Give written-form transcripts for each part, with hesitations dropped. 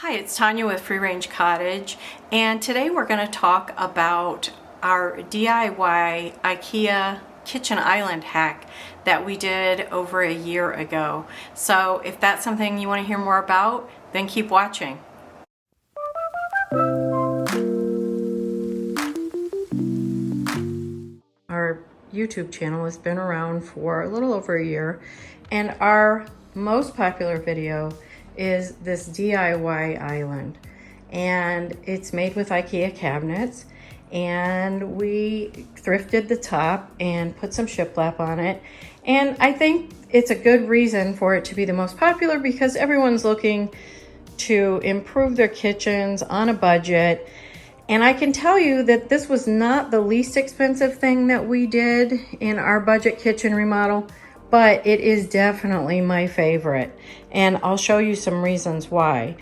Hi, it's Tanya with Free Range Cottage, and today we're going to talk about our DIY IKEA kitchen island hack that we did over a year ago. So if that's something you want to hear more about, then keep watching. Our YouTube channel has been around for a little over a year, and our most popular video is this DIY island, and it's made with IKEA cabinets, and we thrifted the top and put some shiplap on it. And I think it's a good reason for it to be the most popular because everyone's looking to improve their kitchens on a budget. And I can tell you that this was not the least expensive thing that we did in our budget kitchen remodel, but it is definitely my favorite. And I'll show you some reasons why.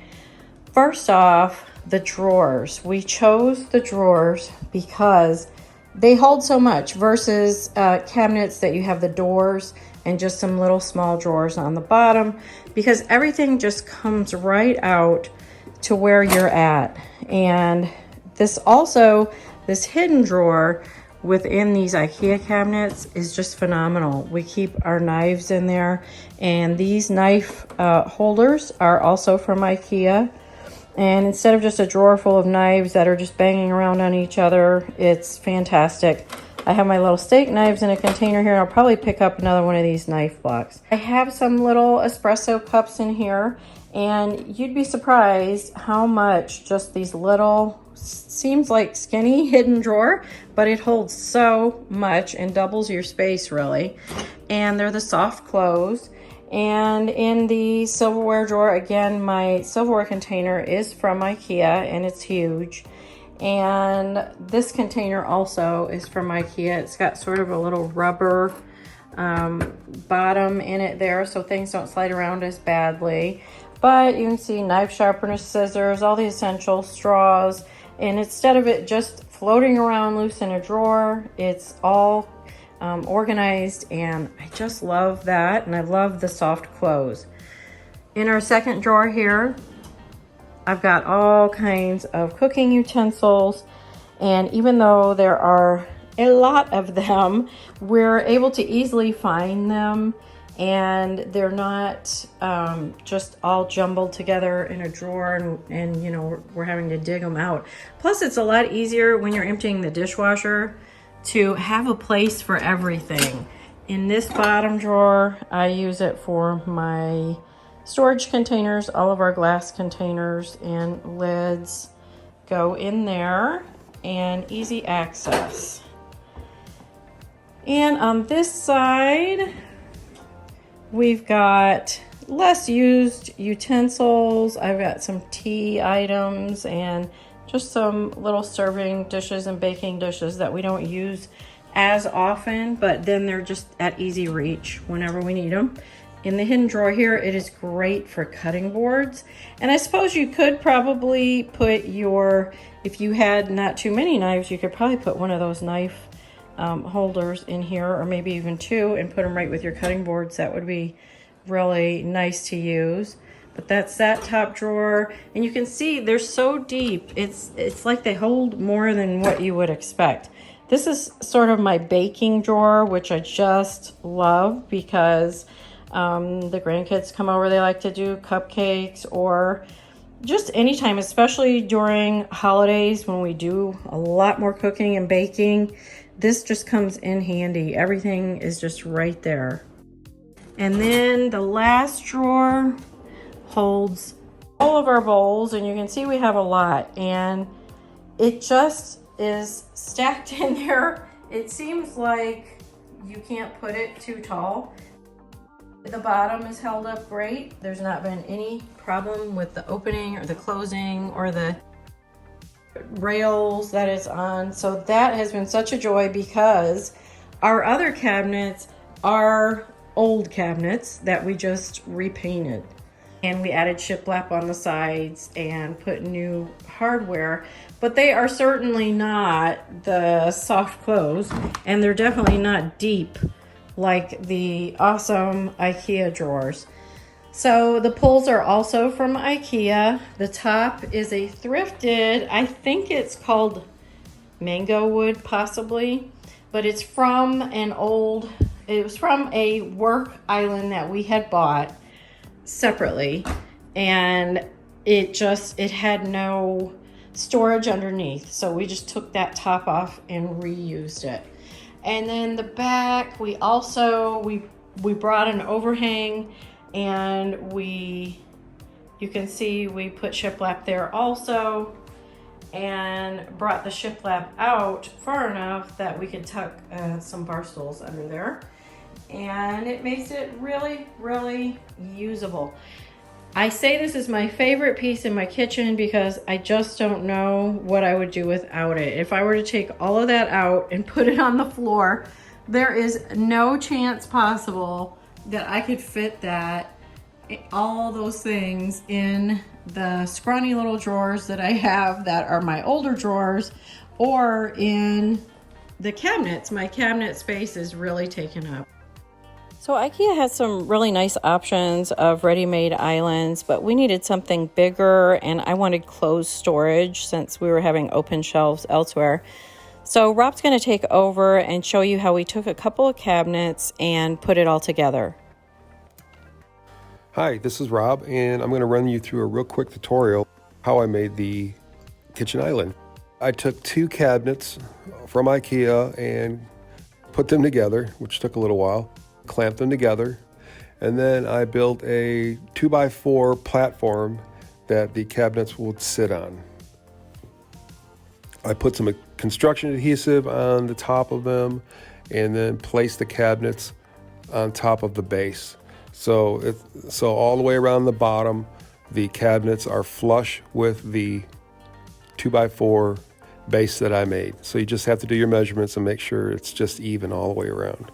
First off, the drawers. We chose the drawers because they hold so much versus cabinets that you have the doors and just some little small drawers on the bottom, because everything just comes right out to where you're at. And this hidden drawer within these IKEA cabinets is just phenomenal. We keep our knives in there, and these knife holders are also from IKEA. And instead of just a drawer full of knives that are just banging around on each other, it's fantastic. I have my little steak knives in a container here. I'll probably pick up another one of these knife blocks. I have some little espresso cups in here, and you'd be surprised how much just these little, seems like skinny hidden drawer, but it holds so much and doubles your space really. And they're the soft close. And in the silverware drawer, again, my silverware container is from IKEA and it's huge. And this container also is from IKEA. It's got sort of a little rubber bottom in it there, so things don't slide around as badly. But you can see knife sharpeners, scissors, all the essential straws. And instead of it just floating around loose in a drawer, it's all organized, and I just love that. And I love the soft close. In our second drawer here, I've got all kinds of cooking utensils, and even though there are a lot of them, we're able to easily find them, and they're not just all jumbled together in a drawer and you know, we're having to dig them out. Plus, it's a lot easier when you're emptying the dishwasher to have a place for everything. In this bottom drawer, I use it for my storage containers. All of our glass containers and lids go in there, and easy access. And on this side, we've got less used utensils. I've got some tea items and just some little serving dishes and baking dishes that we don't use as often, but then they're just at easy reach whenever we need them. In the hidden drawer here, it is great for cutting boards. And I suppose you could probably put if you had not too many knives, you could probably put one of those knife holders in here, or maybe even two, and put them right with your cutting boards. That would be really nice to use. But that's that top drawer, and you can see they're so deep. It's like they hold more than what you would expect. This is sort of my baking drawer, which I just love because the grandkids come over. They like to do cupcakes, or just anytime, especially during holidays when we do a lot more cooking and baking. This just comes in handy. Everything is just right there. And then the last drawer holds all of our bowls, and you can see we have a lot, and it just is stacked in there. It seems like you can't put it too tall. The bottom is held up great. There's not been any problem with the opening or the closing or the rails that it's on. So that has been such a joy, because our other cabinets are old cabinets that we just repainted. And we added shiplap on the sides and put new hardware, but they are certainly not the soft close, and they're definitely not deep like the awesome IKEA drawers. So the poles are also from Ikea. The top is a thrifted, I think it's called mango wood possibly, but it's from it was from a work island that we had bought separately, and it had no storage underneath, so we just took that top off and reused it. And then the back, we brought an overhang, and you can see we put shiplap there also, and brought the shiplap out far enough that we could tuck some bar stools under there, and it makes it really, really usable. I say this is my favorite piece in my kitchen because I just don't know what I would do without it. If I were to take all of that out and put it on the floor, there is no chance possible that I could fit all those things in the scrawny little drawers that I have that are my older drawers, or in the cabinets. My cabinet space is really taken up. So Ikea has some really nice options of ready-made islands, but we needed something bigger, and I wanted closed storage since we were having open shelves elsewhere. So Rob's going to take over and show you how we took a couple of cabinets and put it all together. Hi, this is Rob, and I'm going to run you through a real quick tutorial how I made the kitchen island. I took 2 cabinets from Ikea and put them together, which took a little while, clamped them together, and then I built a 2x4 platform that the cabinets would sit on. I put some construction adhesive on the top of them and then placed the cabinets on top of the base. So all the way around the bottom, the cabinets are flush with the 2x4 base that I made. So you just have to do your measurements and make sure it's just even all the way around.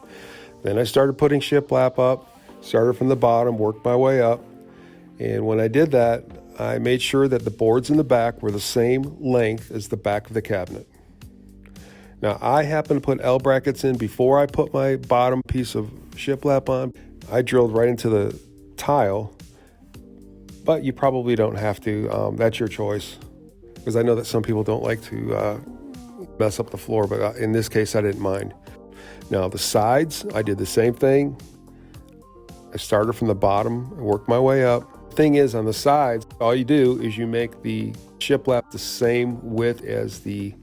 Then I started putting shiplap up, started from the bottom, worked my way up. And when I did that, I made sure that the boards in the back were the same length as the back of the cabinet. Now I happen to put L brackets in before I put my bottom piece of shiplap on. I drilled right into the tile, but you probably don't have to. That's your choice, because I know that some people don't like to mess up the floor, but in this case I didn't mind. Now the sides, I did the same thing. I started from the bottom and worked my way up. Thing is, on the sides, all you do is you make the shiplap the same width as the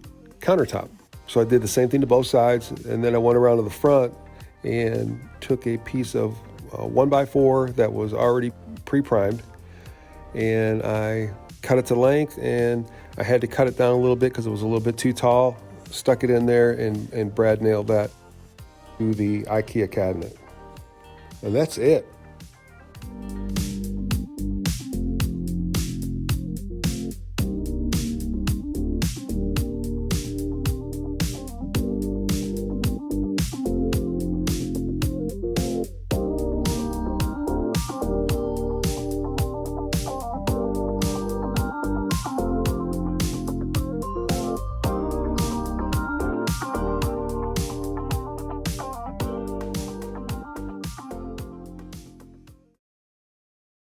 countertop. So I did the same thing to both sides, and then I went around to the front and took a piece of 1x4 that was already pre-primed, and I cut it to length, and I had to cut it down a little bit because it was a little bit too tall. Stuck it in there, and Brad nailed that to the IKEA cabinet. And that's it.